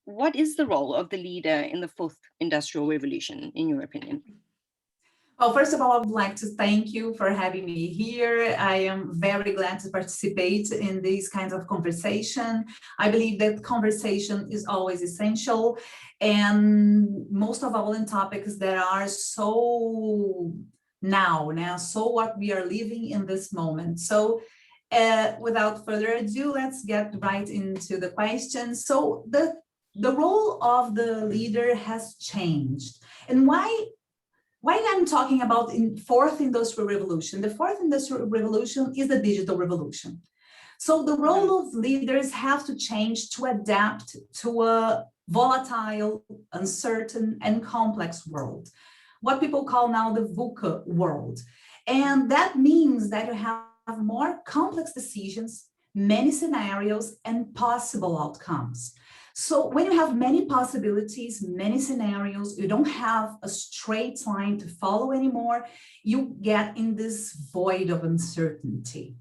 what is the role of the leader in the fourth industrial revolution, in your opinion? Well, first of all, I would like to thank you for having me here. I am very glad to participate in these kinds of conversation. I believe that conversation is always essential, and most of all in topics that are so now, so what we are living in this moment. So without further ado, let's get right into the question. So the role of the leader has changed. And why I'm talking about in fourth industrial revolution? The fourth industrial revolution is the digital revolution. So the role of leaders have to change to adapt to a volatile, uncertain, and complex world, what people call now the VUCA world. And that means that you have more complex decisions, many scenarios, and possible outcomes. So when you have many possibilities, many scenarios, you don't have a straight line to follow anymore, you get in this void of uncertainty.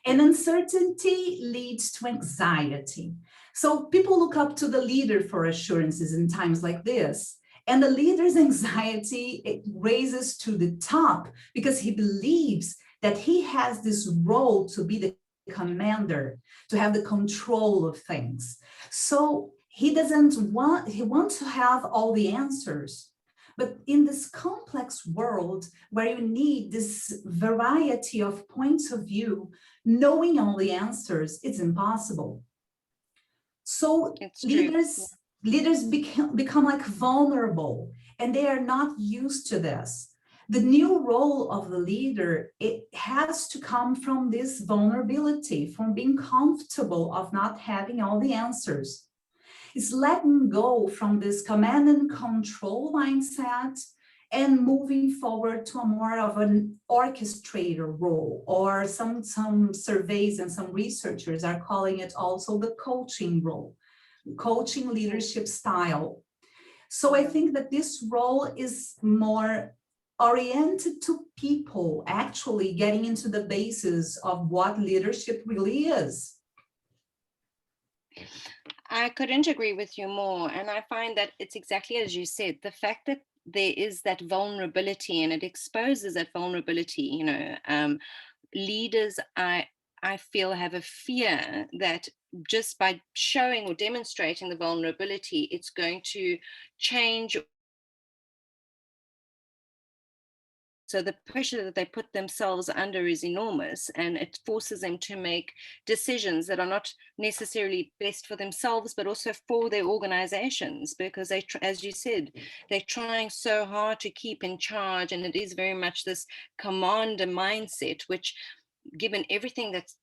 And uncertainty leads to anxiety. So people look up to the leader for assurances in times like this. And the leader's anxiety, it raises to the top because he believes that he has this role to be the commander, to have the control of things. So he wants to have all the answers. But in this complex world where you need this variety of points of view, knowing all the answers, it's impossible. So leaders become like vulnerable, and they are not used to this. The new role of the leader, it has to come from this vulnerability, from being comfortable of not having all the answers. It's letting go from this command and control mindset and moving forward to a more of an orchestrator role, or some surveys and some researchers are calling it also the coaching role, coaching leadership style. So I think that this role is more oriented to people actually getting into the basis of what leadership really is. I couldn't agree with you more. And I find that it's exactly as you said, the fact that there is that vulnerability and it exposes that vulnerability, leaders, I feel have a fear that just by showing or demonstrating the vulnerability, it's going to change. So the pressure that they put themselves under is enormous, and it forces them to make decisions that are not necessarily best for themselves, but also for their organizations, because they, as you said, they're trying so hard to keep in charge. And it is very much this commander mindset, which, given everything that's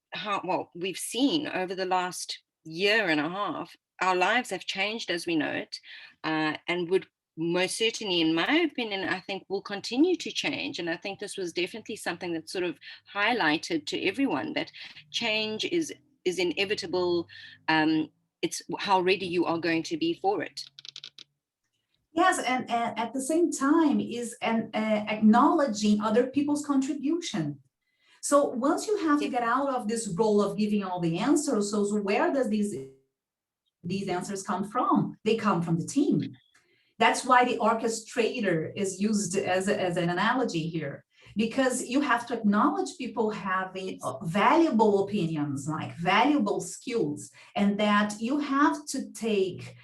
we've seen over the last year and a half, our lives have changed as we know it, and would most certainly, in my opinion, I think will continue to change. And I think this was definitely something that sort of highlighted to everyone that change is inevitable. It's how ready you are going to be for it. Yes, and at the same time is acknowledging other people's contribution. So once you have to get out of this role of giving all the answers, so where does these answers come from? They come from the team. That's why the orchestrator is used as an analogy here, because you have to acknowledge people having valuable opinions, like valuable skills, and that you have to take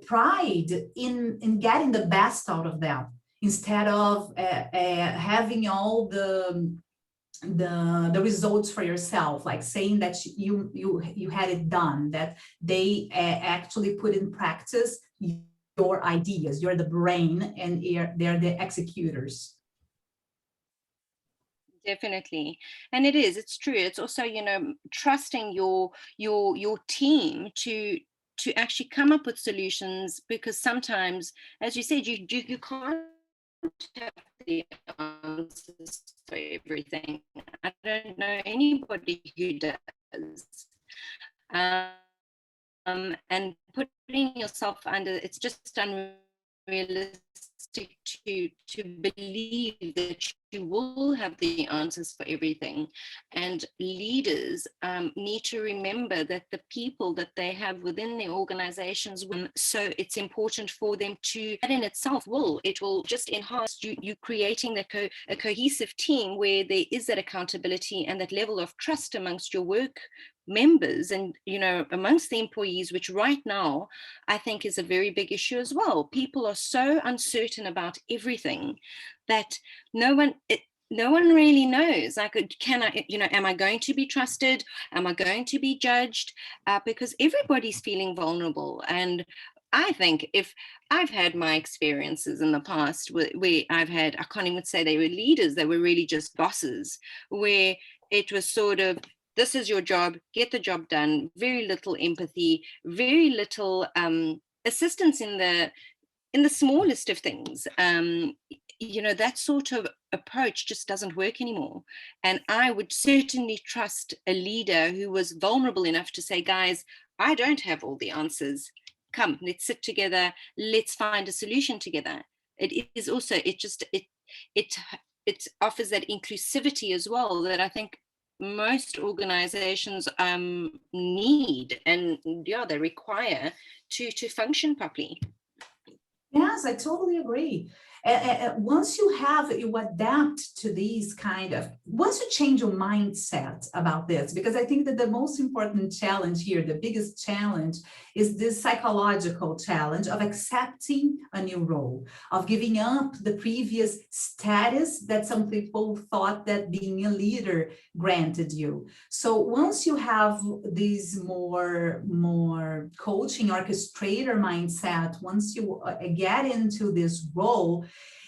pride in getting the best out of them, instead of having all the results for yourself, like saying that you had it done, that they actually put in practice your ideas. You're the brain and they're the executors. Definitely. And it's true. It's also, trusting your team to actually come up with solutions, because sometimes, as you said, you can't have the answers for everything. I don't know anybody who does. And putting yourself under, it's just unrealistic to believe that you will have the answers for everything. And leaders need to remember that the people that they have within their organizations, so it's important for them to, that in itself it will just enhance you creating a cohesive team where there is that accountability and that level of trust amongst your work members and, you know, amongst the employees, which right now I think is a very big issue as well. People are so uncertain about everything that no one really knows, like, can I, you know, am I going to be trusted? Am I going to be judged? Because everybody's feeling vulnerable. And I think if I've had my experiences in the past where I've had, I can't even say they were leaders, they were really just bosses, where it was sort of, this is your job, get the job done, very little empathy, very little assistance in the smallest of things. You know, that sort of approach just doesn't work anymore. And I would certainly trust a leader who was vulnerable enough to say, guys, I don't have all the answers. Come, let's sit together, let's find a solution together. It is also, it offers that inclusivity as well that I think most organizations need, and they require to function properly. Yes, I totally agree. Once you adapt to these once you change your mindset about this, because I think that the most important challenge here, the biggest challenge, is this psychological challenge of accepting a new role, of giving up the previous status that some people thought that being a leader granted you. So once you have this more coaching orchestrator mindset, once you get into this role,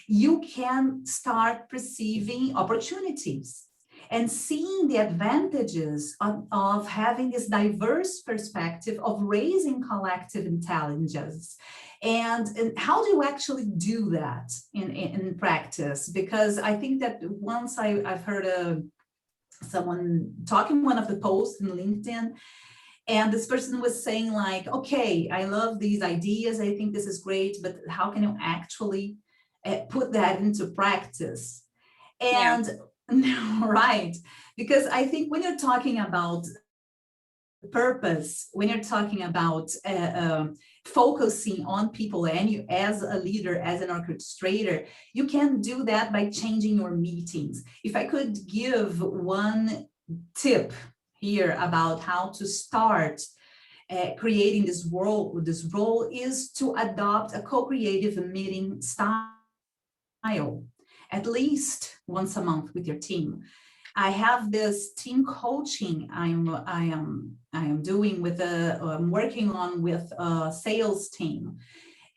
you can start perceiving opportunities and seeing the advantages of having this diverse perspective of raising collective intelligence. And how do you actually do that in practice? Because I think that once I've heard someone talking one of the posts in LinkedIn, and this person was saying like, okay, I love these ideas, I think this is great, but how can you actually put that into practice? And right, because I think when you're talking about purpose, when you're talking about focusing on people, and you as a leader, as an orchestrator, you can do that by changing your meetings. If I could give one tip here about how to start creating this role is to adopt a co-creative meeting style at least once a month with your team. I have this team coaching I am doing with I'm working on with a sales team,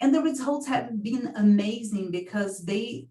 and the results have been amazing because they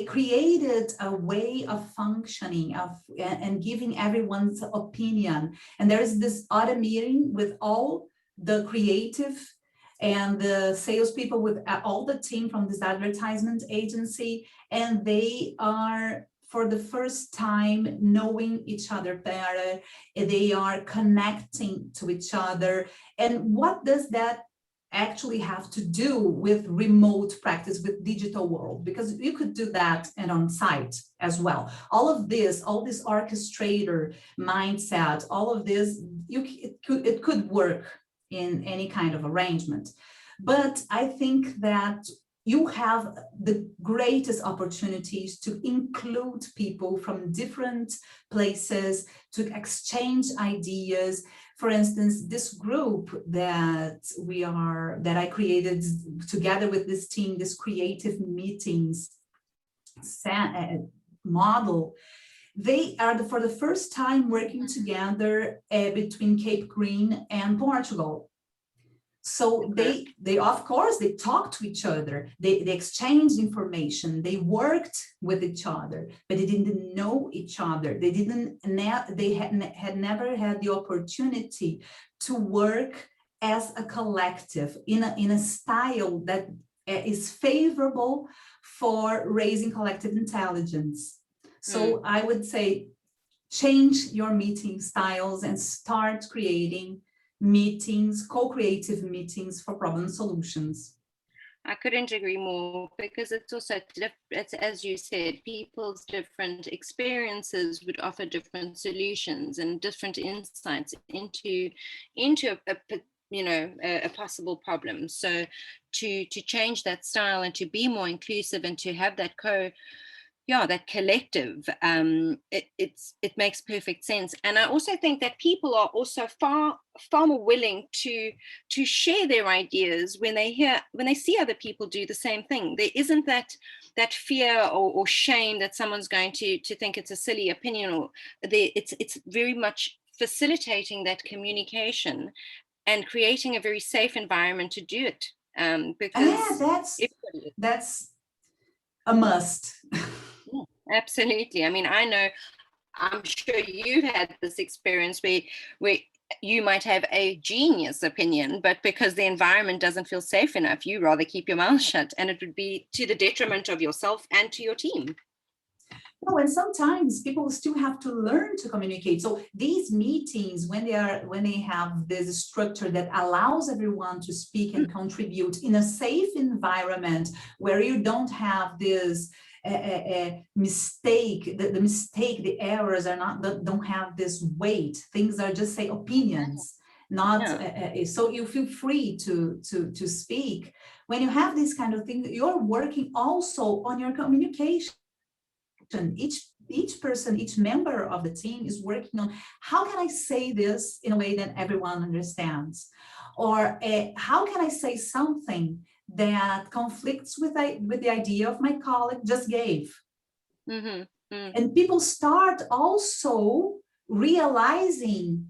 created a way of functioning and giving everyone's opinion. And there is this auto meeting with all the creative and the salespeople, with all the team from this advertisement agency, and they are for the first time knowing each other better. They are connecting to each other. And what does that actually have to do with remote practice, with digital world? Because you could do that and on site as well. All this orchestrator mindset, all of this, it could work in any kind of arrangement. But I think that you have the greatest opportunities to include people from different places, to exchange ideas. For instance, this group that I created together with this team, this creative meetings model, they are for the first time working together between Cape Green and Portugal. So they of course, they talked to each other, they exchanged information, they worked with each other, but they didn't know each other. They had never had the opportunity to work as a collective in a style that is favorable for raising collective intelligence. So I would say, change your meeting styles and start creating meetings, co-creative meetings for problem solutions. I couldn't agree more, because it's also, it's, as you said, people's different experiences would offer different solutions and different insights into a possible problem. So to change that style and to be more inclusive and to have that that collective, it makes perfect sense. And I also think that people are also far more willing to share their ideas when they see other people do the same thing. There isn't that fear or shame that someone's going to think it's a silly opinion, or it's very much facilitating that communication and creating a very safe environment to do it, because that's a must. Absolutely. I mean, I'm sure you've had this experience where you might have a genius opinion, but because the environment doesn't feel safe enough, you rather keep your mouth shut, and it would be to the detriment of yourself and to your team. No, and sometimes people still have to learn to communicate. So these meetings, when they have this structure that allows everyone to speak and contribute in a safe environment where you don't have this mistake, the errors are not, don't have this weight. Things are just, say, opinions, not so you feel free to speak. When you have this kind of thing, you're working also on your communication. Each person, each member of the team is working on, how can I say this in a way that everyone understands? Or how can I say something that conflicts with the idea of my colleague just gave? Mm-hmm. Mm. And people start also realizing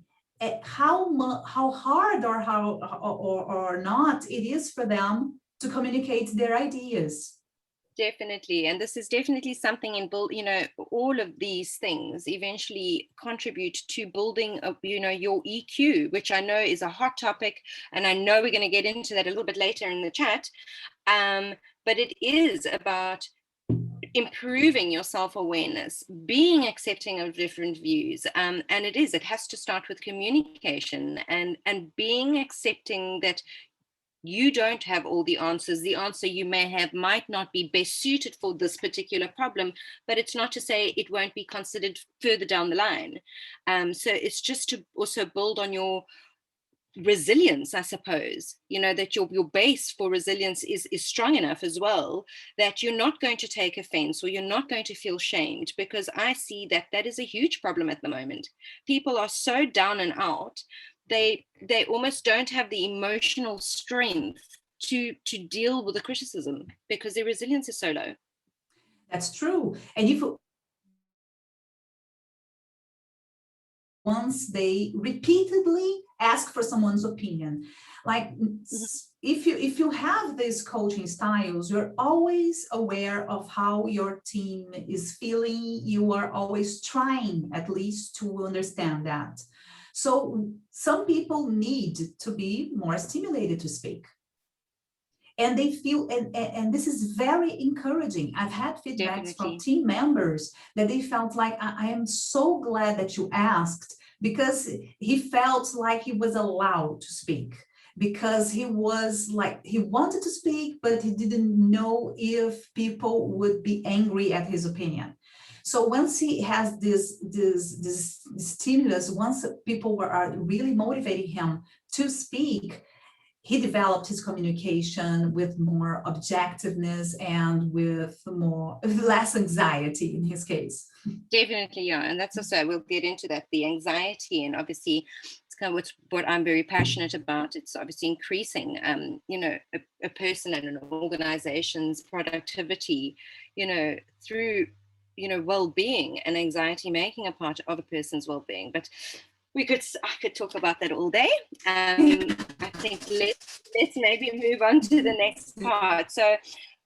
how hard or not it is for them to communicate their ideas. Definitely. And this is definitely something in all of these things eventually contribute to building your EQ, which I know is a hot topic, and I know we're going to get into that a little bit later in the chat. But it is about improving your self-awareness, being accepting of different views, and it has to start with communication and being accepting that you don't have all the answers. The answer you may have might not be best suited for this particular problem, but it's not to say it won't be considered further down the line. So it's just to also build on your resilience, I suppose, that your base for resilience is strong enough as well, that you're not going to take offense or you're not going to feel shamed, because I see that is a huge problem at the moment. People are so down and out, they almost don't have the emotional strength to deal with the criticism because their resilience is so low. That's true. And if once they repeatedly ask for someone's opinion, like if you have these coaching styles, you're always aware of how your team is feeling. You are always trying at least to understand that. So some people need to be more stimulated to speak. And they feel, and this is very encouraging. I've had feedbacks from team members that they felt like, I am so glad that you asked, because he felt like he was allowed to speak, because he was like, he wanted to speak, but he didn't know if people would be angry at his opinion. So once he has this stimulus, once people are really motivating him to speak, he developed his communication with more objectiveness and with less anxiety in his case. Definitely, yeah. And that's also, we'll get into that, the anxiety, and obviously it's kind of what I'm very passionate about. It's obviously increasing, a person and an organization's productivity, through, well-being, and anxiety making a part of a person's well-being. But I could talk about that all day. I think let's maybe move on to the next part. So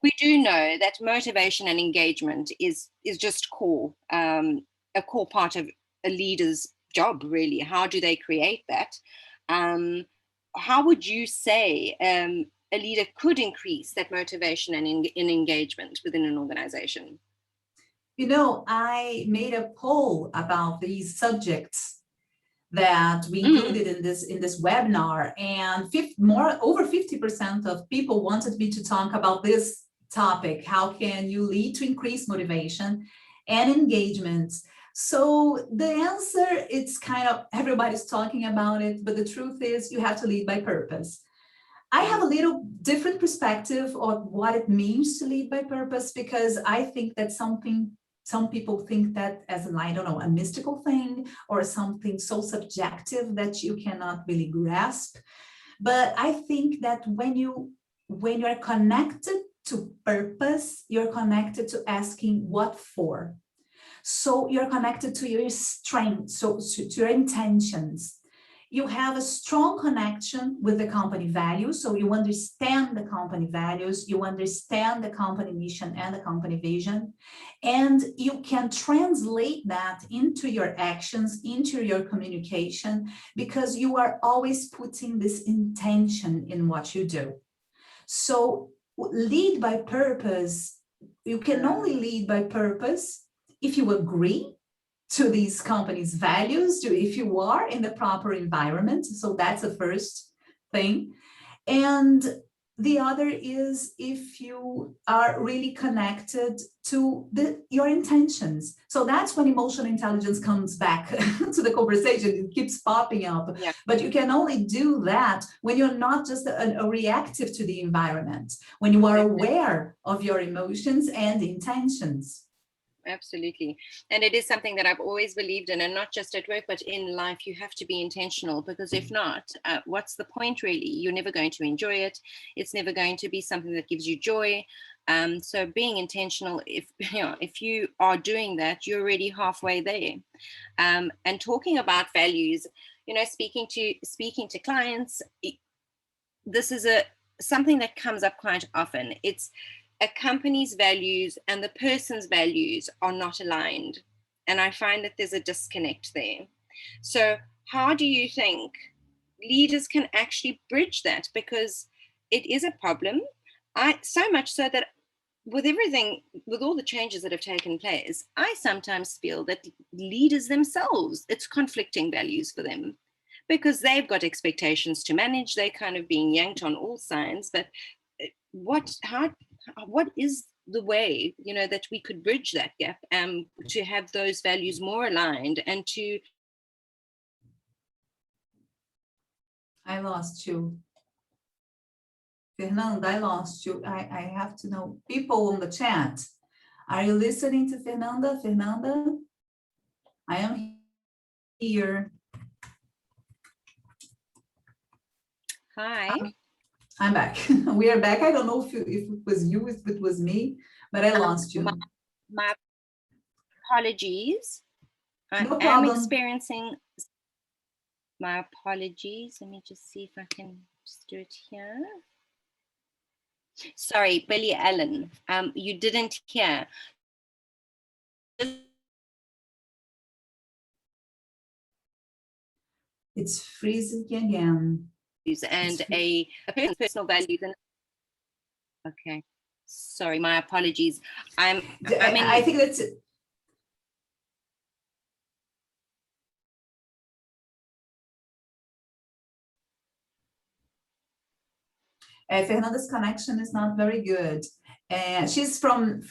we do know that motivation and engagement is just core, a core part of a leader's job, really. How do they create that? How would you say a leader could increase that motivation and in engagement within an organization? I made a poll about these subjects that we included in this webinar, and over 50% of people wanted me to talk about this topic. How can you lead to increase motivation and engagement? So the answer, it's kind of everybody's talking about it, but the truth is you have to lead by purpose. I have a little different perspective on what it means to lead by purpose, because I think that some people think that as an, I don't know, a mystical thing or something so subjective that you cannot really grasp. But I think that when you are connected to purpose, you're connected to asking what for. So you're connected to your strength, so to your intentions. You have a strong connection with the company values, so you understand the company values, you understand the company mission and the company vision, and you can translate that into your actions, into your communication, because you are always putting this intention in what you do. So lead by purpose, you can only lead by purpose if you agree to these companies' values, if you are in the proper environment. So that's the first thing. And the other is if you are really connected to your intentions. So that's when emotional intelligence comes back to the conversation. It keeps popping up. Yeah. But you can only do that when you're not just a reactive to the environment, when you are aware of your emotions and intentions. Absolutely. And it is something that I've always believed in, and not just at work, but in life. You have to be intentional, because if not, what's the point really? You're never going to enjoy it. It's never going to be something that gives you joy. So being intentional, if you are doing that, you're already halfway there. And talking about values, speaking to clients, this is something that comes up quite often. It's a company's values and the person's values are not aligned. And I find that there's a disconnect there. So how do you think leaders can actually bridge that? Because it is a problem. So much so that with all the changes that have taken place, I sometimes feel that leaders themselves, it's conflicting values for them, because they've got expectations to manage. They're kind of being yanked on all sides. But what is the way, that we could bridge that gap, to have those values more aligned and to... I lost you. Fernanda, I lost you. I have to know, people on the chat, are you listening to Fernanda? Fernanda, I am here. Hi. I'm back. We are back. I don't know if it was you, if it was me, but I lost you. My apologies. No I am experiencing... My apologies. Let me just see if I can just do it here. Sorry, Billy Allen. You didn't hear. It's freezing again. And a person's personal values. Okay. Sorry, my apologies. I think that's it. Fernanda's connection is not very good. She's from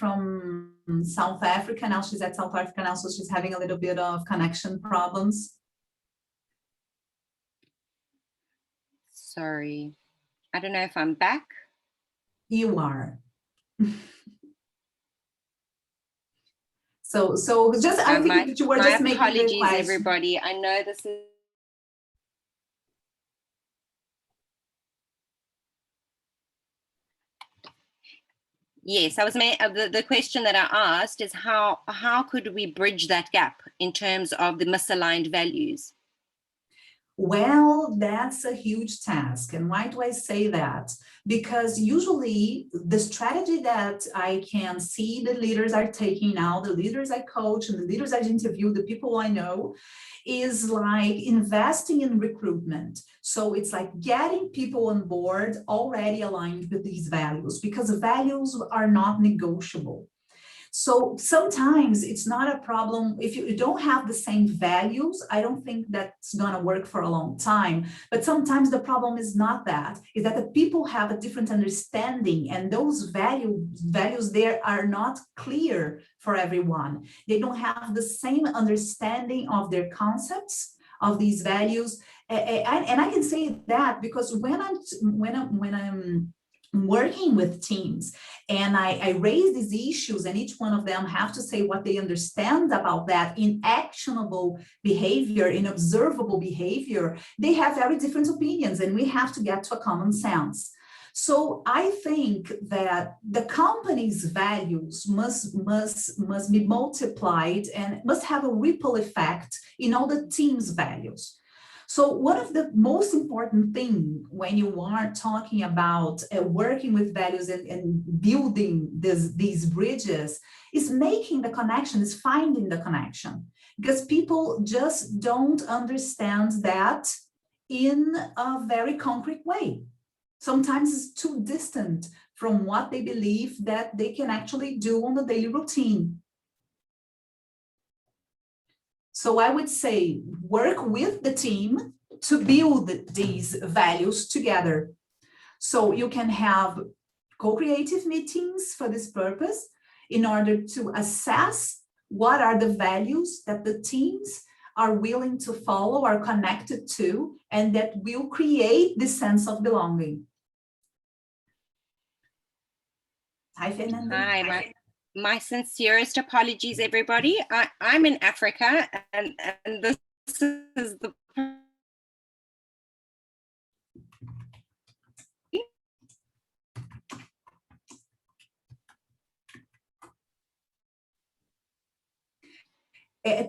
South Africa now. She's at South Africa now, so she's having a little bit of connection problems. Sorry. I don't know if I'm back. You are. So just, I think that you were just making the question. My apologies, everybody. I know this is... Yes, I was the question that I asked is how could we bridge that gap in terms of the misaligned values? Well, that's a huge task. And why do I say that? Because usually the strategy that I can see the leaders are taking now, the leaders I coach and the leaders I interview, the people I know, is like investing in recruitment. So it's like getting people on board already aligned with these values, because the values are not negotiable. So sometimes it's not a problem if you don't have the same values. I don't think that's going to work for a long time. But sometimes the problem is not that, is that the people have a different understanding, and those values there are not clear for everyone. They don't have the same understanding of their concepts, of these values. And I can say that because when I'm working with teams and I raise these issues, and each one of them have to say what they understand about that in actionable behavior, in observable behavior, they have very different opinions, and we have to get to a common sense. So I think that the company's values must be multiplied and must have a ripple effect in all the team's values. So one of the most important things when you are talking about working with values and building these bridges is making the connection, is finding the connection. Because people just don't understand that in a very concrete way. Sometimes it's too distant from what they believe that they can actually do on the daily routine. So I would say work with the team to build these values together. So you can have co-creative meetings for this purpose in order to assess what are the values that the teams are willing to follow, are connected to, and that will create this sense of belonging. Hi, Fernanda. Hi, my sincerest apologies, everybody. I'm in Africa, and this is the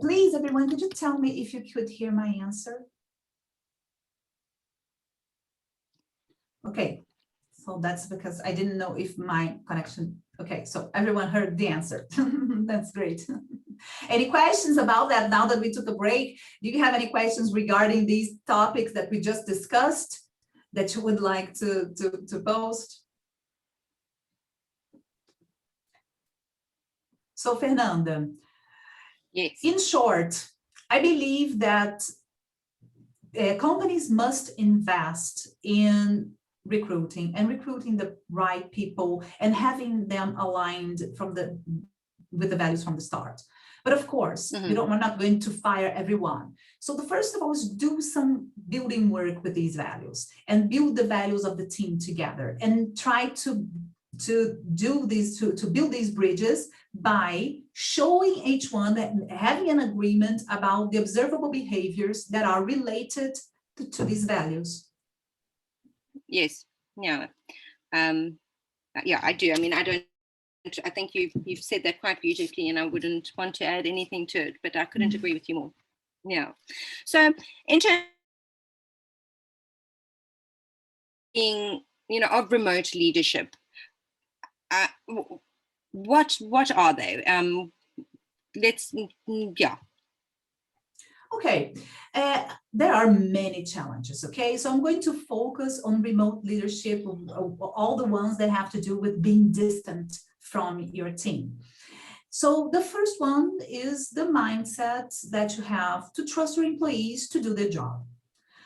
Please, everyone, could you tell me if you could hear my answer? Okay, so that's because I didn't know if my connection, okay, so everyone heard the answer. That's great. Any questions about that now that we took a break? Do you have any questions regarding these topics that we just discussed that you would like to post? So Fernanda, yes. In short, I believe that companies must invest in recruiting the right people and having them aligned with the values from the start. But of course, we're not going to fire everyone. So the first of all is do some building work with these values and build the values of the team together and try to do this, to build these bridges by showing each one that having an agreement about the observable behaviors that are related to these values. Yes. Yeah. Yeah, I do. I mean, I think you've said that quite beautifully, and I wouldn't want to add anything to it, but I couldn't agree with you more. Yeah. So in terms of of remote leadership, what are they? Okay, there are many challenges, okay? So I'm going to focus on remote leadership, all the ones that have to do with being distant from your team. So the first one is the mindset that you have to trust your employees to do their job.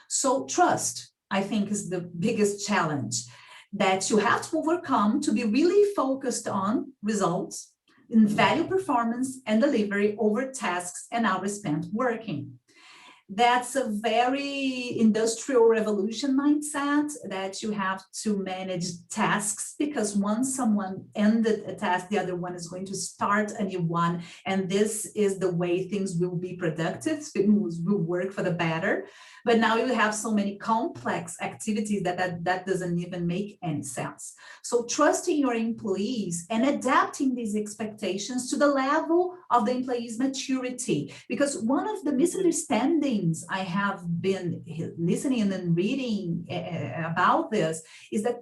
So trust, I think, is the biggest challenge that you have to overcome to be really focused on results, in value performance and delivery over tasks and hours spent working. That's a very industrial revolution mindset that you have to manage tasks, because once someone ended a task, the other one is going to start a new one. And this is the way things will be productive, things will work for the better. But now you have so many complex activities that doesn't even make any sense. So trusting your employees and adapting these expectations to the level of the employee's maturity. Because one of the misunderstandings I have been listening and reading about this is that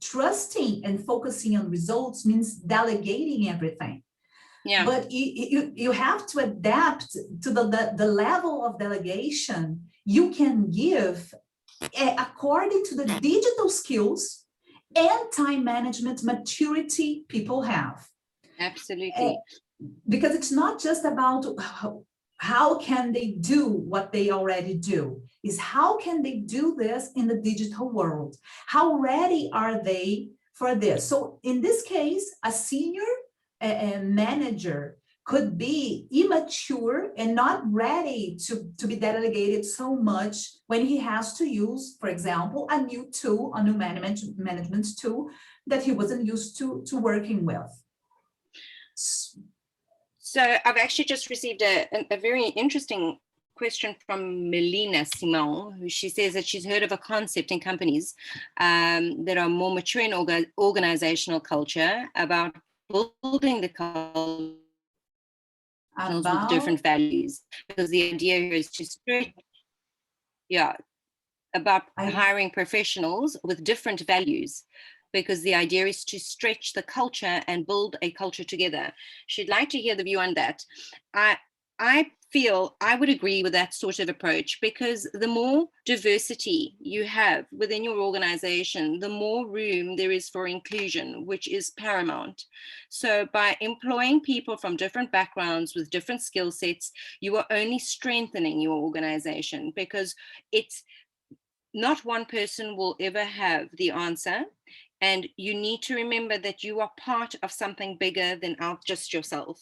trusting and focusing on results means delegating everything. Yeah. But you have to adapt to the level of delegation you can give according to the digital skills and time management maturity people have. Absolutely. Because it's not just about how can they do what they already do, is how can they do this in the digital world? How ready are they for this? So in this case, a senior manager could be immature and not ready to be delegated so much when he has to use, for example, a new tool, a new management tool that he wasn't used to working with. So I've actually just received a very interesting question from Melina Simon, who she says that she's heard of a concept in companies that are more mature in organizational culture about building the culture with different values, because the idea here is to stretch, about hiring professionals with different values, because the idea is to stretch the culture and build a culture together. She'd like to hear the view on that. I feel I would agree with that sort of approach, because the more diversity you have within your organization, the more room there is for inclusion, which is paramount. So by employing people from different backgrounds with different skill sets, you are only strengthening your organization, because it's not one person will ever have the answer. And you need to remember that you are part of something bigger than just yourself.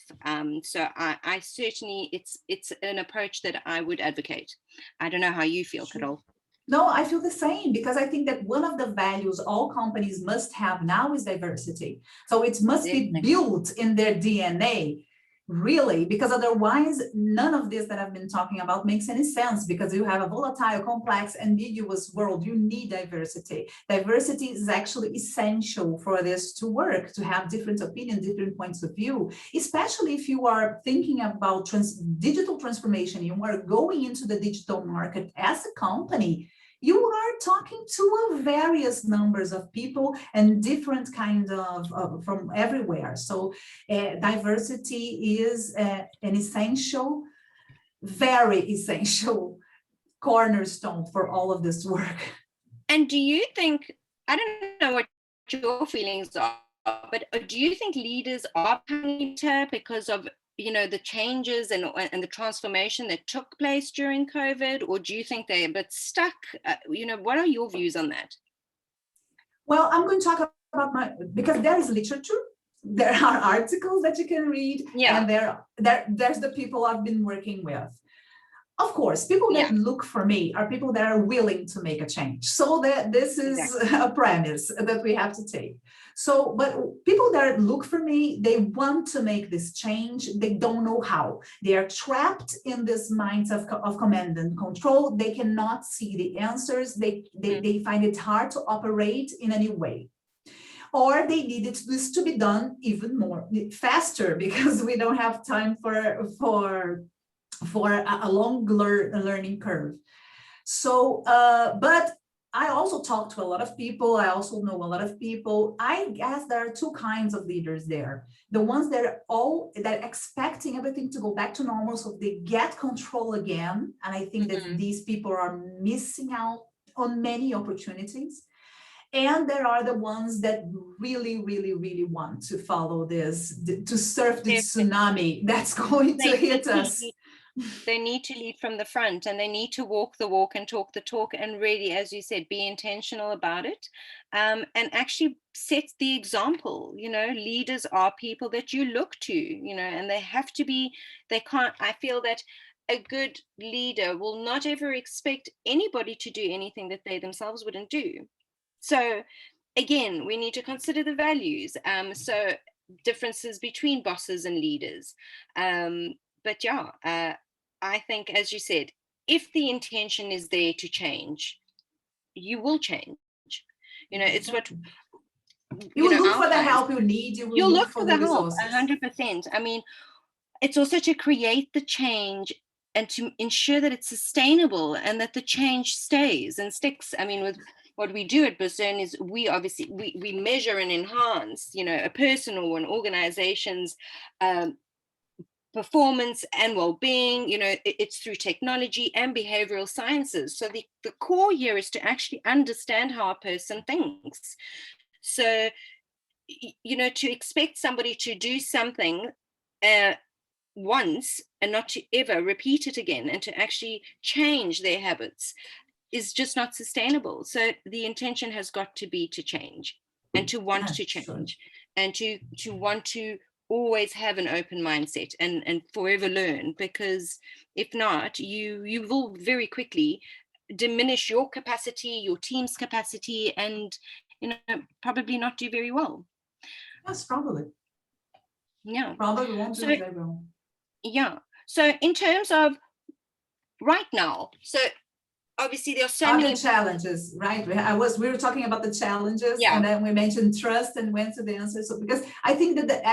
So I certainly, it's an approach that I would advocate. I don't know how you feel, Carol. No, I feel the same, because I think that one of the values all companies must have now is diversity. So it must be built in their DNA, really, because otherwise none of this that I've been talking about makes any sense, because you have a volatile, complex, ambiguous world. You need diversity. Diversity is actually essential for this to work, to have different opinions, different points of view, especially if you are thinking about digital transformation, you are going into the digital market as a company. You are talking to a various numbers of people and different kinds of from everywhere. So diversity is an essential, very essential cornerstone for all of this work. And do you think, I don't know what your feelings are, but do you think leaders are becoming better because of the changes and the transformation that took place during COVID, or do you think they're a bit stuck? What are your views on that? Well, I'm going to talk about because there is literature, there are articles that you can read, and there's the people I've been working with. Of course, people that look for me are people that are willing to make a change. So that this is a premise that we have to take. So, but people that look for me, they want to make this change. They don't know how. They are trapped in this mindset of command and control. They cannot see the answers. They find it hard to operate in a new way. Or they needed this to be done even more faster, because we don't have time for a long learning curve. So, but I also talk to a lot of people. I also know a lot of people. I guess there are two kinds of leaders there. The ones that are expecting everything to go back to normal so they get control again. And I think that these people are missing out on many opportunities. And there are the ones that really, really, really want to follow this, to surf the tsunami that's going to hit us. They need to lead from the front, and they need to walk the walk and talk the talk, and really, as you said, be intentional about it, and actually set the example. Leaders are people that you look to, and they have to be, I feel that a good leader will not ever expect anybody to do anything that they themselves wouldn't do. So again, we need to consider the values. So differences between bosses and leaders. But I think, as you said, if the intention is there to change, you will change. It's what you will look for the help you need. You'll look for the help. resources. 100%. I mean, it's also to create the change and to ensure that it's sustainable and that the change stays and sticks. I mean, with what we do at Bessern is we obviously we measure and enhance, a person or an organization's performance and well-being. It's through technology and behavioral sciences. So the core here is to actually understand how a person thinks. So to expect somebody to do something once and not to ever repeat it again, and to actually change their habits, is just not sustainable. So the intention has got to be to change, and to want to change, and to want to always have an open mindset, and forever learn, because if not, you will very quickly diminish your capacity, your team's capacity, and probably not do very well. Yes, probably. Yeah. Probably won't do very well. Yeah. So in terms of right now, so obviously there are so many challenges, right? We were talking about the challenges, and then we mentioned trust and went to the answer. So because I think that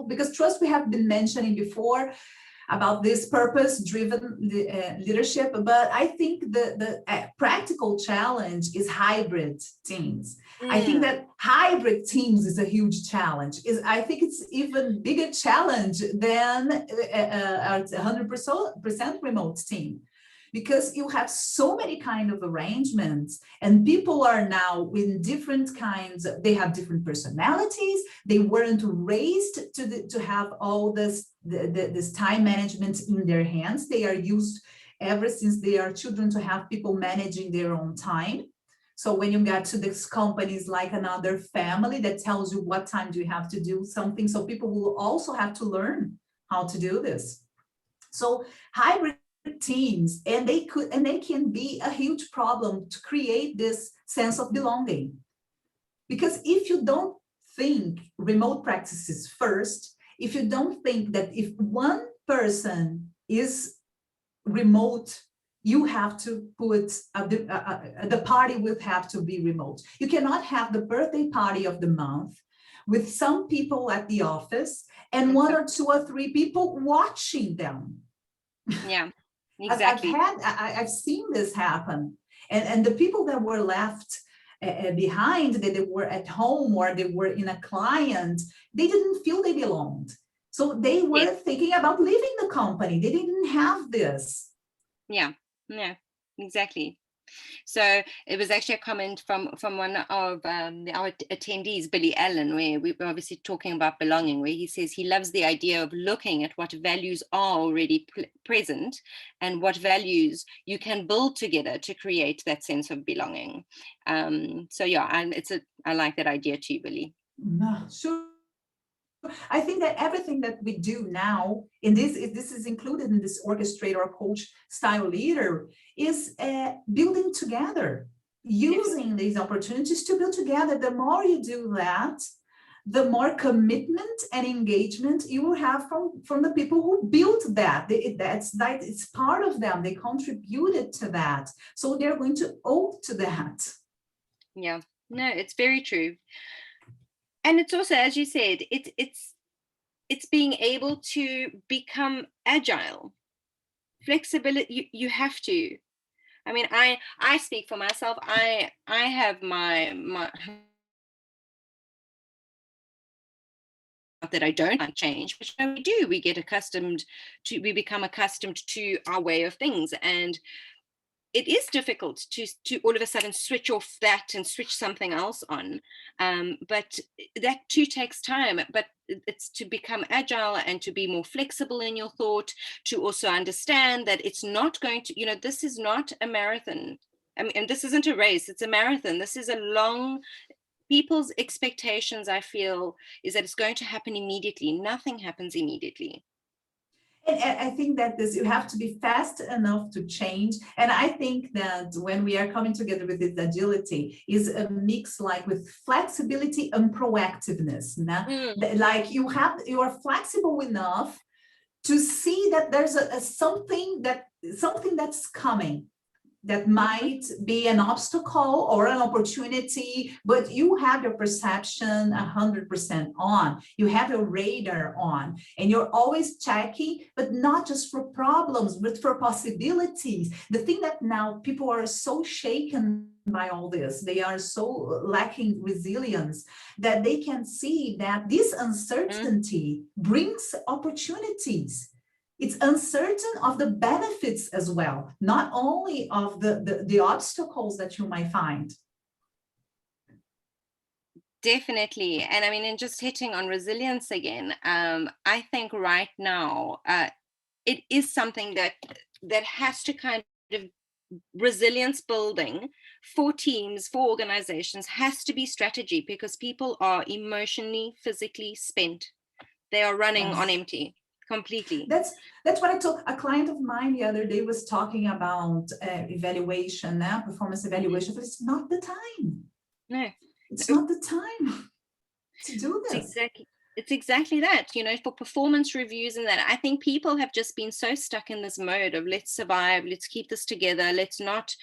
because trust we have been mentioning before about this purpose-driven leadership, but I think the practical challenge is hybrid teams. I think that hybrid teams is a huge challenge. I think it's even bigger challenge than a 100% remote team, because you have so many kind of arrangements, and people are now in different kinds. They have different personalities. They weren't raised to have all this time management in their hands. They are used ever since they are children to have people managing their own time. So when you get to these companies like another family that tells you what time do you have to do something, so people will also have to learn how to do this. So hybrid teams, and they can be a huge problem to create this sense of belonging. Because if you don't think remote practices first, if you don't think that if one person is remote, you have to put the party will have to be remote. You cannot have the birthday party of the month with some people at the office and one or two or three people watching them. Yeah. Exactly. I've seen this happen, and the people that were left behind, that they were at home or they were in a client, they didn't feel they belonged. So they were thinking about leaving the company. They didn't have this. Yeah, exactly. So it was actually a comment from one of our attendees, Billy Allen, where we were obviously talking about belonging, where he says he loves the idea of looking at what values are already present and what values you can build together to create that sense of belonging. So yeah, and I like that idea too, Billy. No, sure. I think that everything that we do now, in this is included in this orchestrator or coach style leader, is building together, using these opportunities to build together. The more you do that, the more commitment and engagement you will have from the people who built that. It's part of them. They contributed to that. So they're going to owe to that. Yeah, no, it's very true. And it's also, as you said, it's being able to become agile. Flexibility, you have to. I mean, I speak for myself. I have my that I don't like change, but we do. We become accustomed to our way of things, and it is difficult to all of a sudden switch off that and switch something else on. But that too takes time. But it's to become agile and to be more flexible in your thought, to also understand that it's not going to, this is not a marathon. I mean, and this isn't a race, it's a marathon. This is a long, people's expectations, I feel, is that it's going to happen immediately. Nothing happens immediately. And I think that you have to be fast enough to change. And I think that when we are coming together with this agility is a mix like with flexibility and proactiveness. Like you are flexible enough to see that there's something that's coming that might be an obstacle or an opportunity, but you have your perception 100% on. You have your radar on, and you're always checking, but not just for problems, but for possibilities. The thing that now people are so shaken by all this, they are so lacking resilience that they can see that this uncertainty brings opportunities. It's uncertain of the benefits as well, not only of the obstacles that you might find. Definitely. And I mean, and just hitting on resilience again, I think right now it is something that has to kind of, resilience building for teams, for organizations, has to be strategy, because people are emotionally, physically spent. They are running on Yes. empty completely. That's what I told a client of mine the other day, was talking about evaluation, performance evaluation, but it's not the time. No, It's no, not the time to do it's this. exactly that, for performance reviews and that. I think people have just been so stuck in this mode of, let's survive, let's keep this together, let's not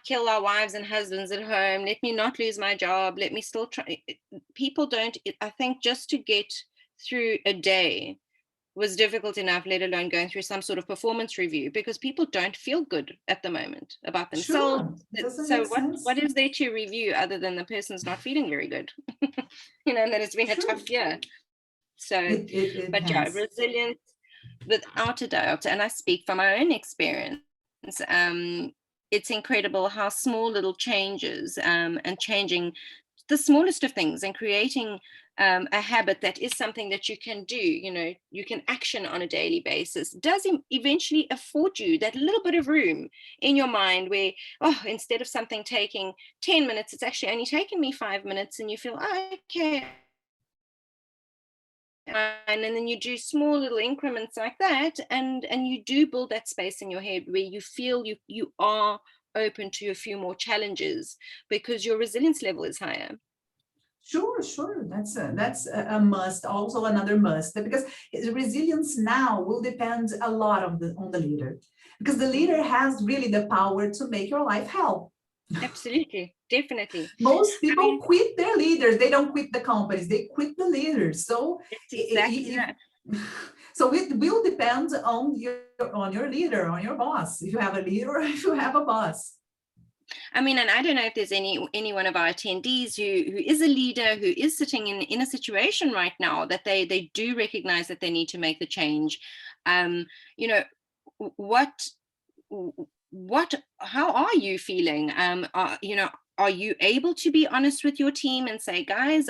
kill our wives and husbands at home, let me not lose my job, let me still try. People don't, I think, just to get through a day was difficult enough, let alone going through some sort of performance review, because people don't feel good at the moment about themselves. Sure, it doesn't So make sense. what is there to review other than the person's not feeling very good? And that it's been a Sure, tough year. So, it but yeah, has. resilience without a doubt. And I speak from my own experience. It's incredible how small little changes, and changing the smallest of things, and creating a habit that is something that you can do, you can action on a daily basis, does eventually afford you that little bit of room in your mind where, oh, instead of something taking 10 minutes, it's actually only taken me 5 minutes, and you feel, oh, okay. And then you do small little increments like that, and you do build that space in your head where you feel you are open to a few more challenges, because your resilience level is higher. Sure. That's a must. Also another must, because resilience now will depend a lot on the leader, because the leader has really the power to make your life hell. Absolutely, definitely. Most I people mean, quit their leaders. They don't quit the companies. They quit the leaders. So it's exactly that. so it will depend on your leader, on your boss. If you have a leader, if you have a boss. I mean, and I don't know if there's any one of our attendees who is a leader, who is sitting in a situation right now that they do recognize that they need to make the change. You know, what how are you feeling? Are you able to be honest with your team and say, guys,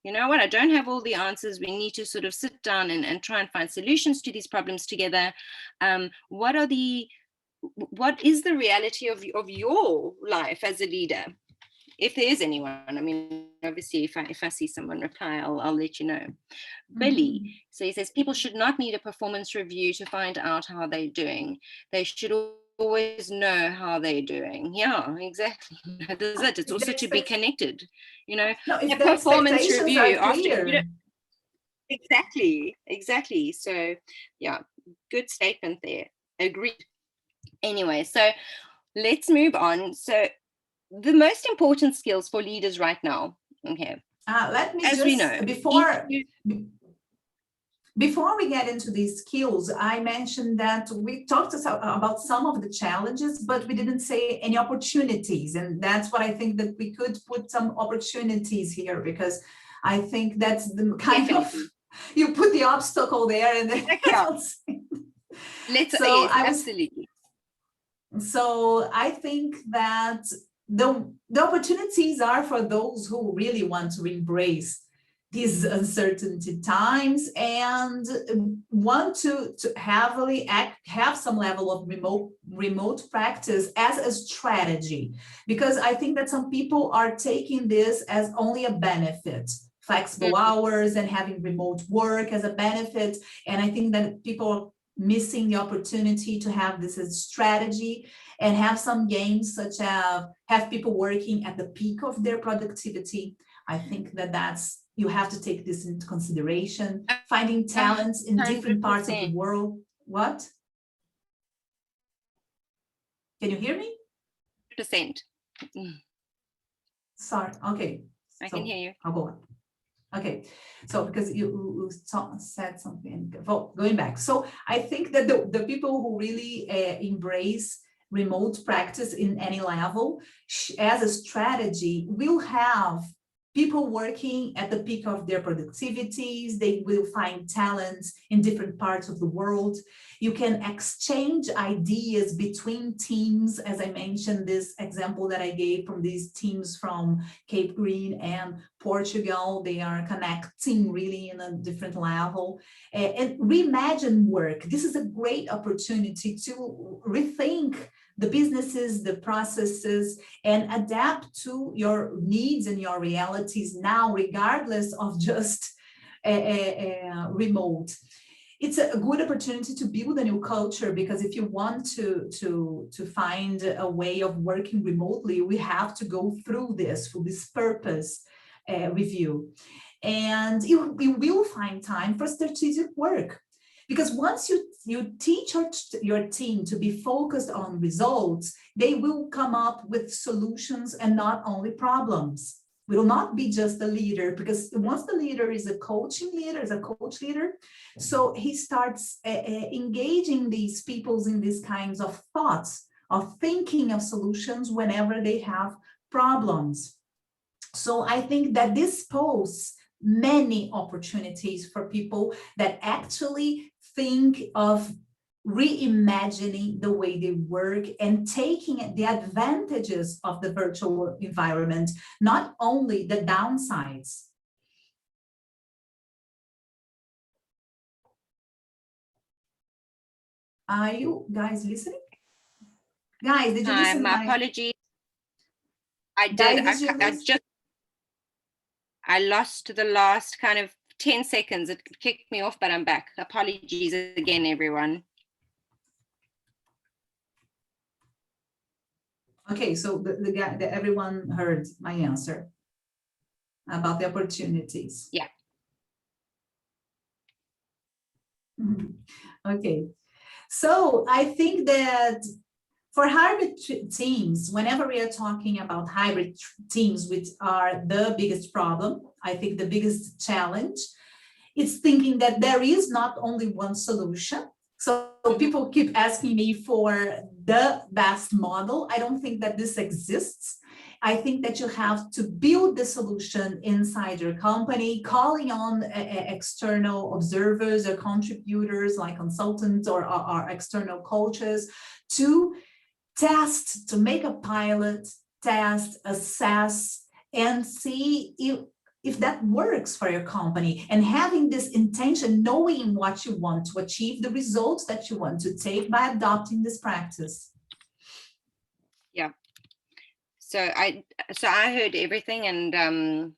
you know what, I don't have all the answers. We need to sort of sit down and try and find solutions to these problems together. What is the reality of your life as a leader, if there is anyone? I mean, obviously, if I see someone reply, I'll let you know. Billy, Mhm. so he says, people should not need a performance review to find out how they're doing. They should always know how they're doing. Yeah, exactly. That is it. It's If the also to be expect connected. no, A if the performance expectations are review after, clear, exactly. So, yeah, good statement there. Agreed. Anyway, so let's move on. So, the most important skills for leaders right now, okay, let me as we just know, need to. before we get into these skills, I mentioned that we talked about some of the challenges, but we didn't say any opportunities. And that's what I think, that we could put some opportunities here, because I think that's the kind of, Definitely. you put the obstacle there and then Yeah. so Yes, absolutely. I think that the opportunities are for those who really want to embrace these uncertainty times and want to heavily have some level of remote practice as a strategy, because I think that some people are taking this as only a benefit, flexible hours and having remote work as a benefit. And I think that people are missing the opportunity to have this as strategy and have some gains, such as have people working at the peak of their productivity. I think that's, you have to take this into consideration. Finding talents in different parts of the 100%. world. What? Can you hear me? 100%. Sorry. Okay. I can hear you. I'll go on. Okay, so because you said something, going back. So I think that the people who really embrace remote practice in any level as a strategy will have people working at the peak of their productivities. They will find talents in different parts of the world. You can exchange ideas between teams, as I mentioned, this example that I gave from these teams from Cape Green and Portugal. They are connecting really in a different level. And reimagine work. This is a great opportunity to rethink the businesses, the processes, and adapt to your needs and your realities now, regardless of just remote. It's a good opportunity to build a new culture, because if you want to find a way of working remotely, we have to go through this purpose review. And you will find time for strategic work. Because once you teach your team to be focused on results, they will come up with solutions and not only problems. We will not be just a leader, because once the leader is a coach leader, so he starts engaging these people in these kinds of thoughts, of thinking of solutions whenever they have problems. So I think that this poses many opportunities for people that actually think of reimagining the way they work and taking the advantages of the virtual environment, not only the downsides. Are you guys listening? Guys, did you listen? My apologies. I did. I lost the last kind of 10 seconds. It kicked me off, but I'm back. Apologies again, everyone. Okay, so everyone heard my answer about the opportunities. Yeah. Okay, so I think that for hybrid teams, whenever we are talking about hybrid teams, which are the biggest problem, I think the biggest challenge, it's thinking that there is not only one solution. So people keep asking me for the best model. I don't think that this exists. I think that you have to build the solution inside your company, calling on external observers or contributors like consultants or external coaches to test, to make a pilot, test, assess, and see if that works for your company, and having this intention, knowing what you want to achieve, the results that you want to take by adopting this practice. Yeah. So I heard everything, and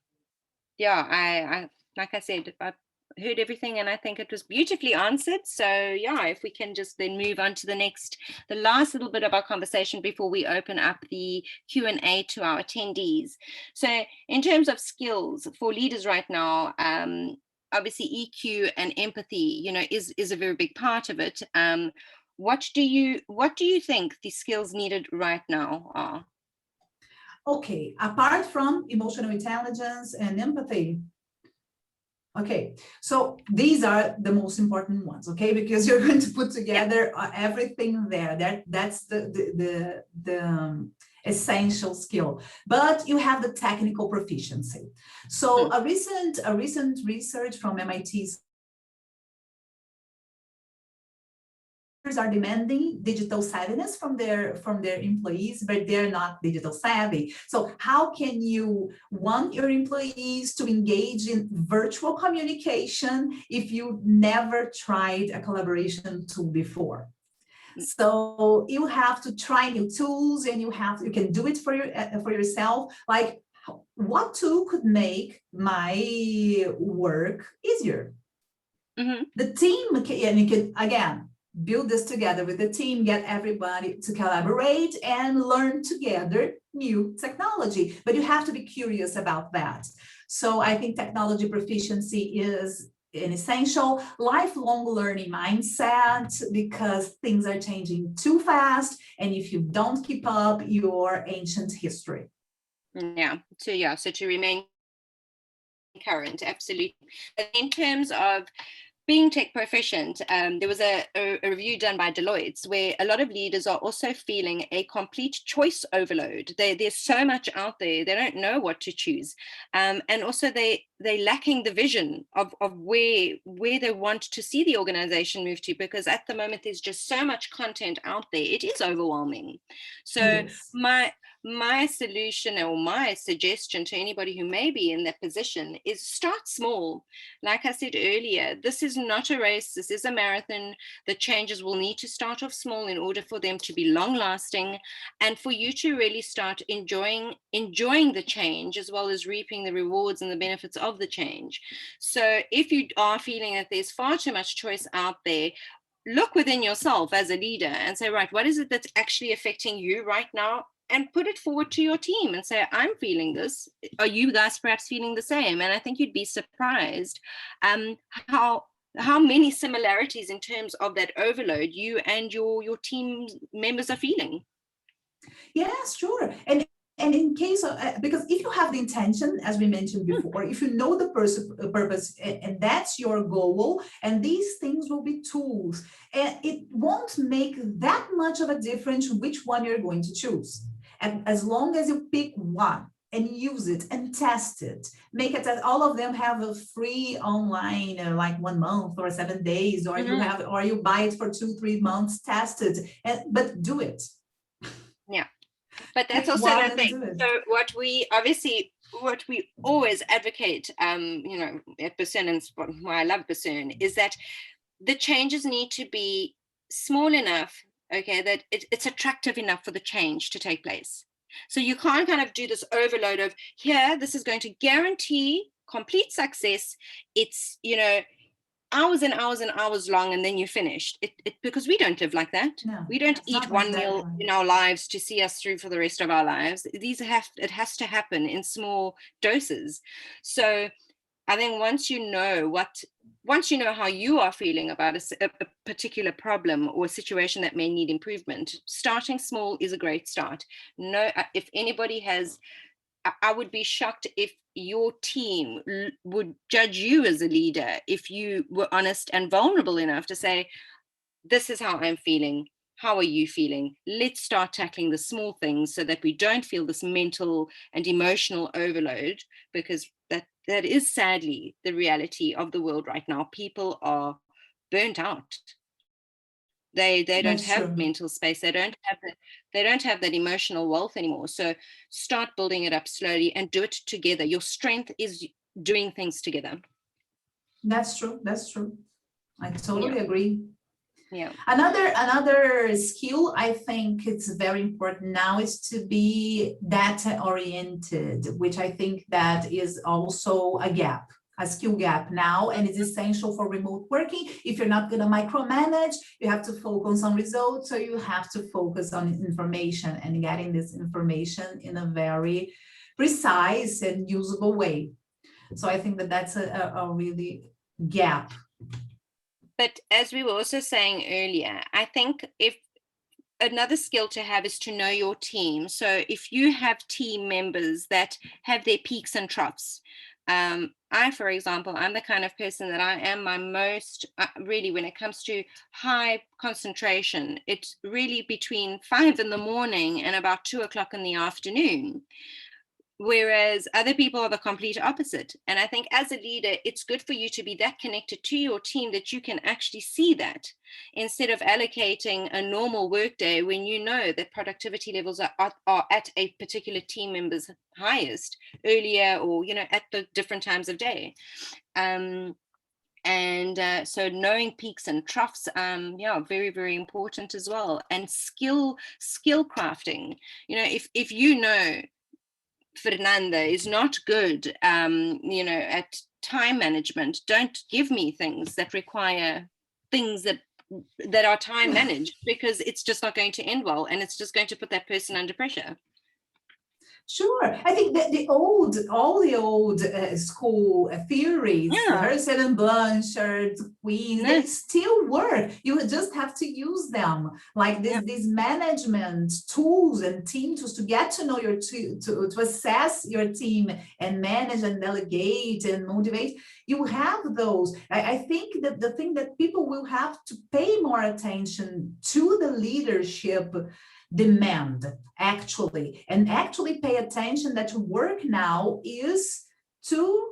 yeah, I like I said, I heard everything, and I think it was beautifully answered. So yeah, if we can just then move on to the last little bit of our conversation before we open up the Q&A to our attendees. So in terms of skills for leaders right now, obviously EQ and empathy, is a very big part of it. What do you think the skills needed right now are? Okay, apart from emotional intelligence and empathy. Okay, so these are the most important ones, okay, because you're going to put together everything there. That's the essential skill, but you have the technical proficiency. So a recent research from MIT are demanding digital savviness from their employees, but they're not digital savvy. So how can you want your employees to engage in virtual communication if you never tried a collaboration tool before? So you have to try new tools, and you can do it for yourself. Like, what tool could make my work easier? Mm-hmm. The team, and you can again build this together with the team, get everybody to collaborate and learn together new technology. But you have to be curious about that. So I think technology proficiency is an essential lifelong learning mindset, because things are changing too fast. And if you don't keep up, you're ancient history. So to remain current, absolutely. In terms of being tech proficient, there was a review done by Deloitte where a lot of leaders are also feeling a complete choice overload. There's so much out there, they don't know what to choose. And also they're lacking the vision of where they want to see the organization move to, because at the moment there's just so much content out there. It is overwhelming. So Yes. my solution or my suggestion to anybody who may be in that position is start small. Like I said earlier, this is not a race, this is a marathon. The changes will need to start off small in order for them to be long lasting, and for you to really start enjoying the change as well as reaping the rewards and the benefits of the change. So if you are feeling that there's far too much choice out there, look within yourself as a leader and say, right, what is it that's actually affecting you right now? And put it forward to your team and say, I'm feeling this. Are you guys perhaps feeling the same? And I think you'd be surprised how many similarities in terms of that overload you and your team members are feeling. Yes, sure. And in case of, because if you have the intention, as we mentioned before, if you know the purpose and that's your goal, and these things will be tools, and it won't make that much of a difference which one you're going to choose. And as long as you pick one and use it and test it, make it that all of them have a free online, like 1 month or 7 days, or you buy it for 2-3 months, test it, but do it. Yeah, but that's also the thing. So what we always advocate, at Bessern, and why I love Bessern, is that the changes need to be small enough, okay, that it's attractive enough for the change to take place. So you can't kind of do this overload of, here, this is going to guarantee complete success. It's, hours and hours and hours long, and then you're finished. Because we don't live like that. No, we don't eat one meal in our lives to see us through for the rest of our lives. It has to happen in small doses. So I think once you know how you are feeling about a particular problem or a situation that may need improvement, starting small is a great start. No, if anybody has, I would be shocked if your team would judge you as a leader if you were honest and vulnerable enough to say, this is how I'm feeling. How are you feeling? Let's start tackling the small things so that we don't feel this mental and emotional overload, because that is sadly the reality of the world right now. People are burnt out. They don't have mental space. They don't have that emotional wealth anymore. So start building it up slowly and do it together. Your strength is doing things together. That's true. I totally agree. Yeah. Another skill I think it's very important now is to be data oriented, which I think that is also a skill gap now, and it's essential for remote working. If you're not going to micromanage, you have to focus on results, so you have to focus on information and getting this information in a very precise and usable way. So I think that that's a really gap. But as we were also saying earlier, I think if another skill to have is to know your team. So if you have team members that have their peaks and troughs, for example, I'm the kind of person that I am my most, really, when it comes to high concentration, it's really between 5 in the morning and about 2 o'clock in the afternoon. Whereas other people are the complete opposite. And I think as a leader, it's good for you to be that connected to your team that you can actually see that, instead of allocating a normal workday when you know that productivity levels are at a particular team member's highest earlier, or, at the different times of day. So knowing peaks and troughs, very, very important as well. And skill crafting, if you know Fernanda is not good, at time management, don't give me things that require things that are time managed, because it's just not going to end well, and it's just going to put that person under pressure. Sure. I think that all the old school theories, Herschel and Blanchard, Queen, they still work. You just have to use them, like these management tools and team tools to get to know your to assess your team and manage and delegate and motivate. You have those. I think that the thing that people will have to pay more attention to the leadership demand, actually pay attention that work now is to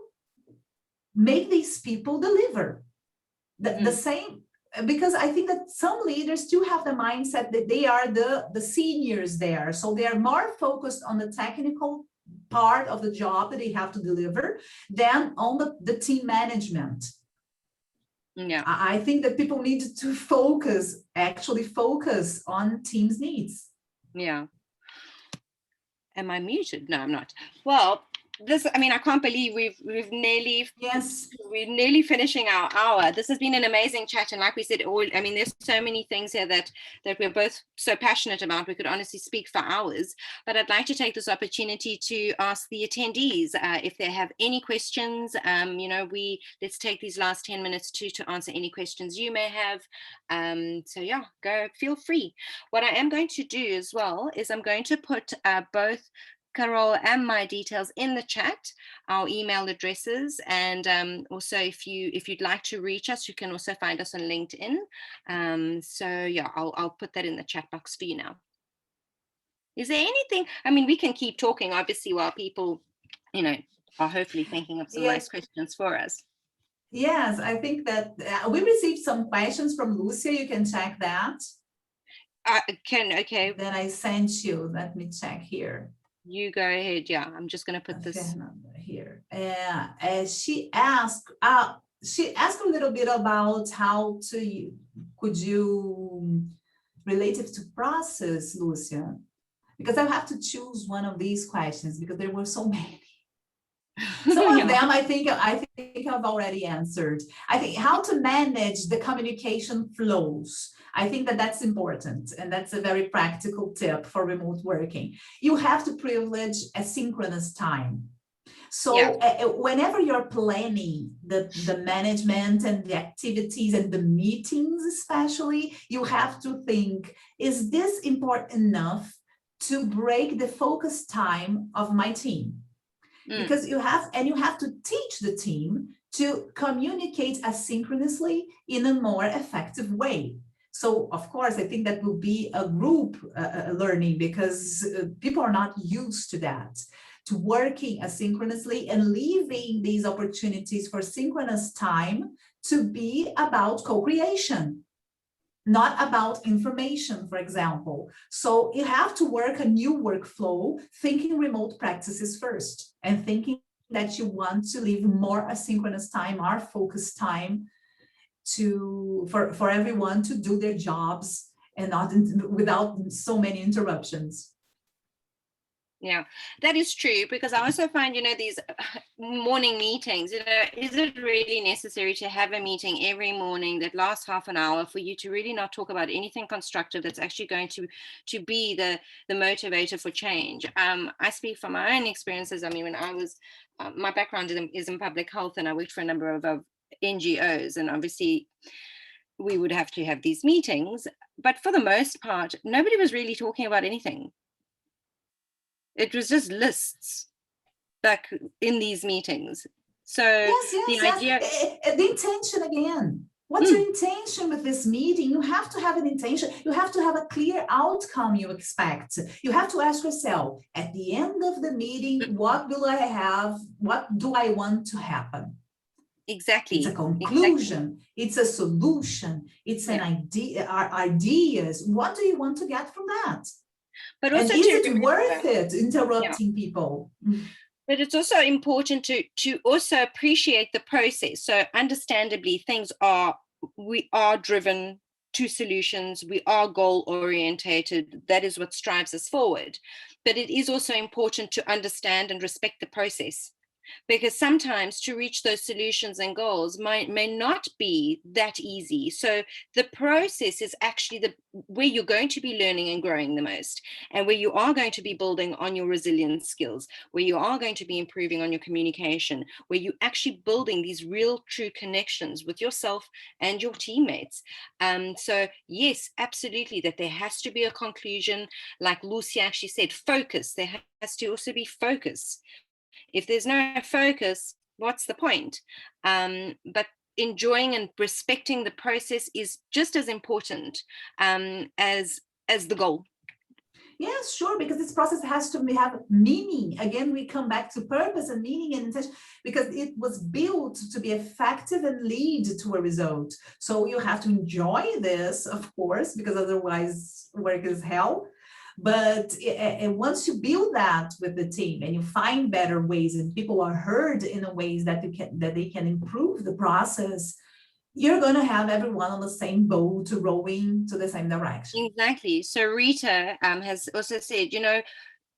make these people deliver the same, because I think that some leaders do have the mindset that they are the seniors there, so they are more focused on the technical part of the job that they have to deliver than on the team management. I think that people need to focus on team's needs. Yeah. Am I muted? No, I'm not. Well, I can't believe we're nearly finishing our hour. This has been an amazing chat, and like we said, there's so many things here that we're both so passionate about. We could honestly speak for hours, but I'd like to take this opportunity to ask the attendees if they have any questions. Let's take these last 10 minutes to answer any questions you may have. Go, feel free. What I am going to do as well is I'm going to put both Carol and my details in the chat, our email addresses, and also if you'd like to reach us, you can also find us on LinkedIn. I'll put that in the chat box for you now. Is there anything? We can keep talking, obviously, while people, are hopefully thinking of some nice questions for us. Yes, I think that we received some questions from Lucia. You can check that. Okay. Then I sent you. Let me check here. You go ahead. Yeah, I'm just going to put this Fernanda here. She asked a little bit about how could you relate it to process, Lucia? Because I have to choose one of these questions because there were so many. Some of them I think I've already answered. I think how to manage the communication flows. I think that's important, and that's a very practical tip for remote working. You have to privilege asynchronous time. So whenever you're planning the management and the activities and the meetings especially, you have to think, is this important enough to break the focus time of my team? Because you have to teach the team to communicate asynchronously in a more effective way. So, of course, I think that will be a group learning, because people are not used to that, to working asynchronously and leaving these opportunities for synchronous time to be about co-creation, not about information, for example. So you have to work a new workflow, thinking remote practices first, and thinking that you want to leave more asynchronous time, more focused time for everyone to do their jobs and not without so many interruptions. Yeah, that is true, because I also find, these morning meetings, is it really necessary to have a meeting every morning that lasts half an hour for you to really not talk about anything constructive that's actually going to be the motivator for change? I speak from my own experiences. When I was, my background is in public health, and I worked for a number of NGOs, and obviously we would have to have these meetings, but for the most part, nobody was really talking about anything. It was just lists back in these meetings. So idea, the intention again. What's your intention with this meeting? You have to have an intention. You have to have a clear outcome you expect. You have to ask yourself, at the end of the meeting, what will I have? What do I want to happen? Exactly. It's a conclusion. Exactly. It's a solution. It's an idea. Ideas. What do you want to get from that? But also, is it worth it interrupting people? But it's also important to also appreciate the process. So understandably, we are driven to solutions. We are goal orientated. That is what drives us forward. But it is also important to understand and respect the process. because sometimes to reach those solutions and goals may not be that easy. So the process is actually where you're going to be learning and growing the most, and where you are going to be building on your resilience skills, where you are going to be improving on your communication, where you're actually building these real true connections with yourself and your teammates. So yes, absolutely, that there has to be a conclusion. Like Lucy actually said, focus. There has to also be focus. If there's no focus, what's the point? But enjoying and respecting the process is just as important as the goal. Yes, sure, because this process has to have meaning. Again, we come back to purpose and meaning and intention, because it was built to be effective and lead to a result. So you have to enjoy this, of course, because otherwise work is hell. But once you build that with the team and you find better ways and people are heard in a ways that they can improve the process, you're going to have everyone on the same boat rowing to the same direction. Exactly. So Rita has also said, you know,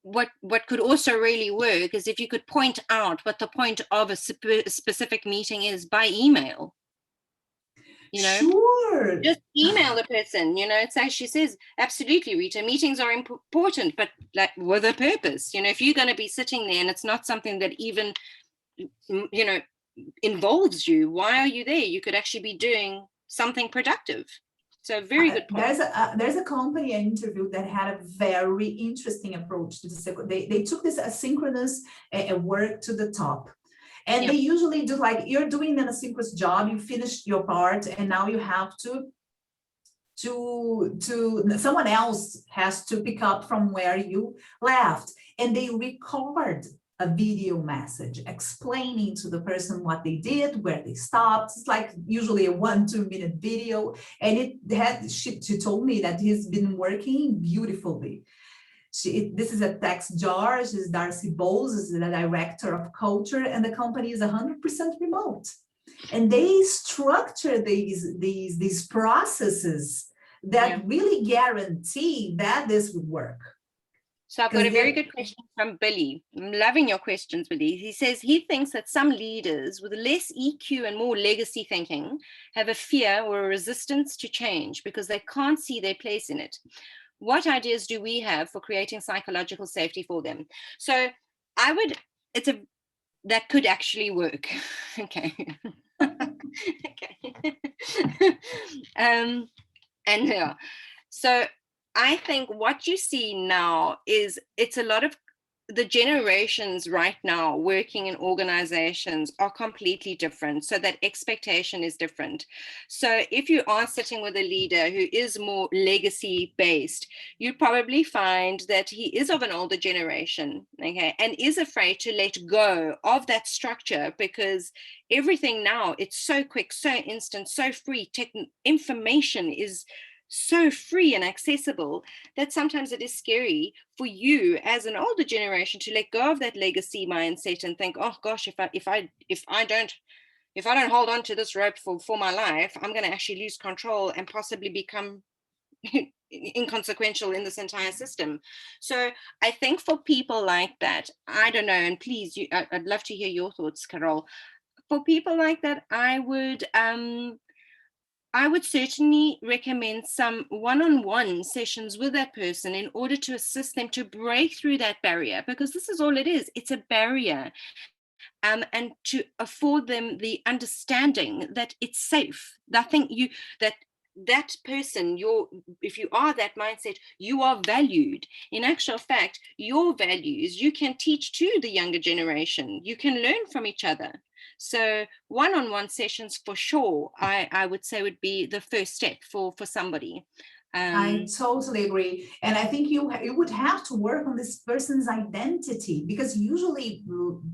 what could also really work is if you could point out what the point of a specific meeting is by email. You know, sure, just email the person. You know, it's like she says, absolutely, Rita, meetings are important, but like with a purpose. You know, if you're going to be sitting there and it's not something that even, you know, involves you, why are you there? You could actually be doing something productive. So very good point. There's a company I interviewed that had a very interesting approach to this. They took this asynchronous work to the top. And they usually do, like, you're doing an asynchronous job, you finished your part, and now you have to someone else has to pick up from where you left. And they record a video message explaining to the person what they did, where they stopped. It's like usually a 1-2 minute video. And she told me that he's been working beautifully. This is a text jar. She's Darcy Bowles, is the director of culture, and the company is 100% remote. And they structure these processes that really guarantee that this would work. So I've got a very good question from Billy. I'm loving your questions, Billy. He says he thinks that some leaders with less EQ and more legacy thinking have a fear or a resistance to change because they can't see their place in it. What ideas do we have for creating psychological safety for them? So that could actually work. Okay. Okay. So I think what you see now is it's a lot of the generations right now working in organizations are completely different. So that expectation is different. So if you are sitting with a leader who is more legacy based, you probably find that he is of an older generation, okay, and is afraid to let go of that structure because everything now, it's so quick, so instant, so free. Information is so free and accessible that sometimes it is scary for you as an older generation to let go of that legacy mindset and think, oh gosh, if I don't hold on to this rope for my life, I'm going to actually lose control and possibly become inconsequential in this entire system. So I think for people like that, I don't know, and please, I'd love to hear your thoughts, Carol. For people like that, I would certainly recommend some one-on-one sessions with that person in order to assist them to break through that barrier, because this is all it is. It's a barrier. And to afford them the understanding that it's safe. That person, if you are that mindset, you are valued. In actual fact, your values, you can teach to the younger generation. You can learn from each other. So one-on-one sessions for sure, I would say would be the first step for somebody. I totally agree. And I think you would have to work on this person's identity, because usually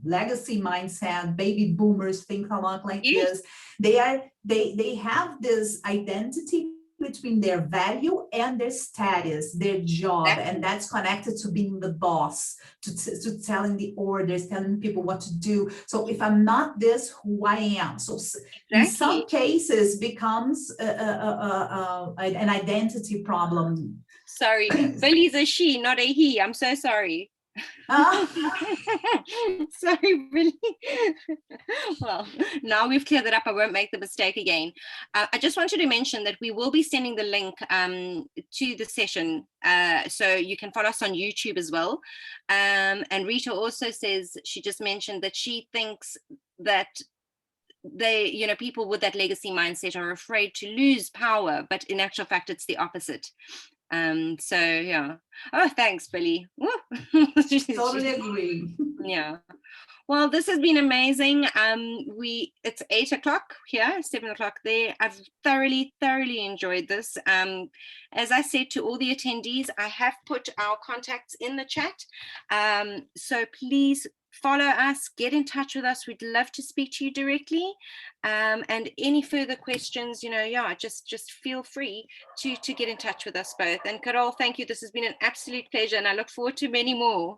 legacy mindset, baby boomers think a lot like this. They have this identity between their value and their status, their job, and that's connected to being the boss, to telling the orders, telling people what to do. So if I'm not this, who I am. So in some cases becomes an identity problem. Sorry, Billy's a she, not a he. I'm so sorry. Sorry, really. Well, now we've cleared that up, I won't make the mistake again. I just wanted to mention that we will be sending the link to the session, so you can follow us on YouTube as well. And Rita also says, she just mentioned that she thinks that people with that legacy mindset are afraid to lose power, but in actual fact, it's the opposite. So yeah. Oh, thanks, Billy. Totally agree. Yeah. Well, this has been amazing. It's 8 o'clock here, 7 o'clock there. I've thoroughly enjoyed this. As I said to all the attendees, I have put our contacts in the chat. So please follow us, get in touch with us. We'd love to speak to you directly. And any further questions, just feel free to get in touch with us both. And Carol, thank you. This has been an absolute pleasure, and I look forward to many more.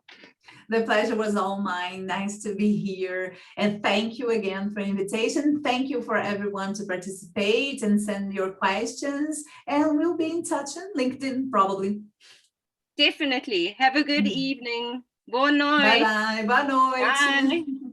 The pleasure was all mine. Nice to be here. And thank you again for the invitation. Thank you for everyone to participate and send your questions. And we'll be in touch on LinkedIn, probably. Definitely. Have a good evening. Boa noite. Bye-bye. Boa noite. Bye.